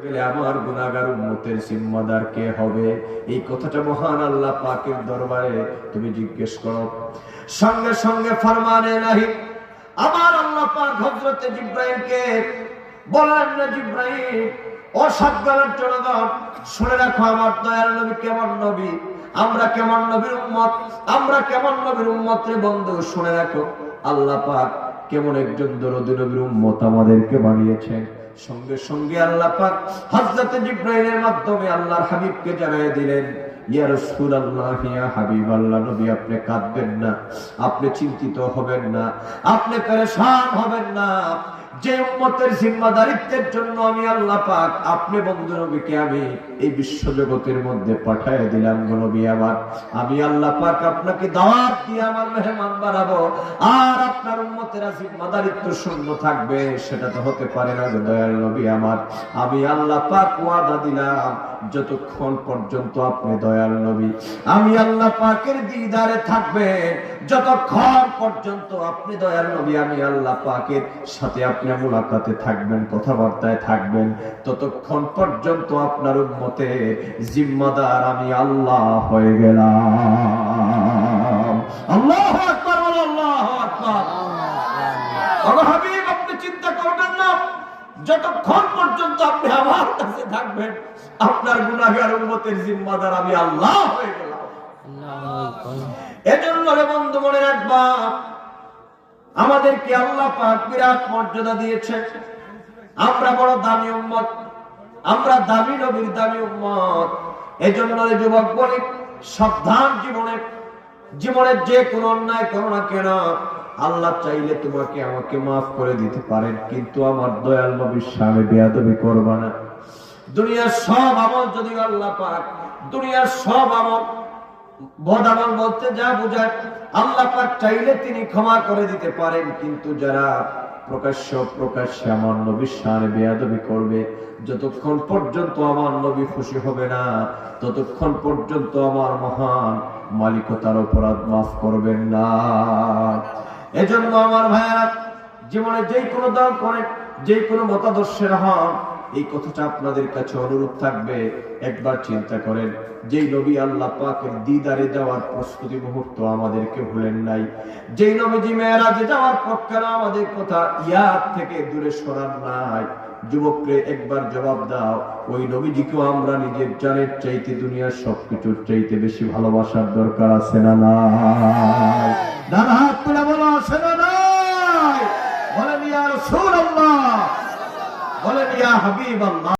গেলে আমার গুনাহগার উম্মতের জিম্মাদার কে হবে? এই কথাটা মহান আল্লাহ পাকের দরবারে তুমি জিজ্ঞেস করো। সঙ্গে সঙ্গে ফরমানে ইলাহি আমার আল্লাহ পাক হযরতে জিবরাইলকে বললেন, না জিবরাইল, ও সাবধানের জনগণ, শুনে রাখো আমার দয়াল নবী কেমন নবী, আমরা কেমন নবীর উম্মত, আমরা কেমন নবীর উম্মত রে বন্ধু, শুনে রাখো আল্লাহ পাক কেমন একজন দরদী নবীর উম্মত আমাদেরকে বানিয়েছেন। সঙ্গে সঙ্গে আল্লাহ পাক হযরতে জিবরাইলের মাধ্যমে আল্লাহর হাবিবকে জানিয়ে দিলেন, ইয়া রাসূলুল্লাহ, ইয়া হাবিবাল্লাহ, নবী আপনি কাঁদবেন না, আপনি চিন্তিত হবেন না, আপনি পেরেশান হবেন না। যে উম্মতের জিম্মাদারিত্বের জন্য আমি আল্লাহ পাক আপনি বন্ধু নবীকে আমি এই বিশ্ব জগতের মধ্যে পাঠিয়ে দিলাম গো নবী আমার, আমি আল্লাহ পাক আপনাকে দাওয়াত দিয়ে আমার মেহমান বানাবো, আর আপনার উম্মতেরা জিম্মাদারিত্ব শূন্য থাকবে সেটা তো হতে পারে না গো দয়াল নবী আমার। আমি আল্লাহ পাক ওয়াদা দিলাম যতক্ষণ পর্যন্ত আপনি দয়াল নবী আমি আল্লাহ পাকের দিদারে থাকবে, যতক্ষণ পর্যন্ত আপনি দয়াল নবী আমি আল্লাহ পাকের সাথে আপনি মুলাকাতে থাকবেন, কথাবার্তায় থাকবেন, ততক্ষণ পর্যন্ত আপনার উম্মতের জিম্মাদার আমি আল্লাহ হয়ে গেলাম। আল্লাহু আকবার, আল্লাহু আকবার। ওগো হাবিব, আপনি চিন্তা করবেন না, যতক্ষণ পর্যন্ত আপনি আমার কাছে থাকবেন আপনার গুনাহগার উম্মতের জিম্মাদার আমি আল্লাহ হয়ে গেলাম। এজন্য রে বন্ধু মনে রাখবা, আমাদেরকে আল্লাহ পাক বিরাট মর্যাদা দিয়েছেন। আমরা বড় দামি উম্মত, আমরা দামি নবীর দামি উম্মত। এজন্য রে যুবক বলি, সাবধান, জীবনের যে কোনো অন্যায় করো না কেন, আল্লাহ চাইলে তোমাকে আমাকে মাফ করে দিতে পারেন, কিন্তু আমার দয়াল নবীর সামনে বেয়াদবি করবা না। দুনিয়ার সব আমল যদি আল্লাহ পাক, দুনিয়ার সব আমল বদ আমল বলতে যা বোঝায় আল্লাহ পাক চাইলে তিনি ক্ষমা করে দিতে পারেন, কিন্তু যারা প্রকাশ্যে আমার নবীর সামনে বেয়াদবি করবে, যতক্ষণ পর্যন্ত আমার নবী খুশি হবে না ততক্ষণ পর্যন্ত আমার মহান মালিক তার অপরাধ মাফ করবেন না। এজন্য আমার ভাইরা, জীবনে যেই কোনো দল করে, যেই কোনো মতাদর্শের হন, এই কথাটা আপনাদের কাছে অনুরোধ থাকবে, একবার চিন্তা করেন, যেই নবী আল্লাহ পাকের দিদারে যাওয়ার প্রস্তুতি মুহূর্ত আমাদেরকে ভুলেন নাই, যেই নবীজি মেরাজে যাওয়ার পক্ষে আমাদের কথা ইয়াদ থেকে দূরে সরান নাই, যুবকরে একবার জবাব দাও, ওই নবীজিকেও আমরা নিজের জানের চাইতে দুনিয়ার সবকিছুর চাইতে বেশি ভালোবাসার দরকার আছে না নাই? দাদা হাত তুলে বলো, আছে না নাই? বলেন ইয়া রাসূলুল্লাহ, বলেন ইয়া হাবিবাল্লাহ।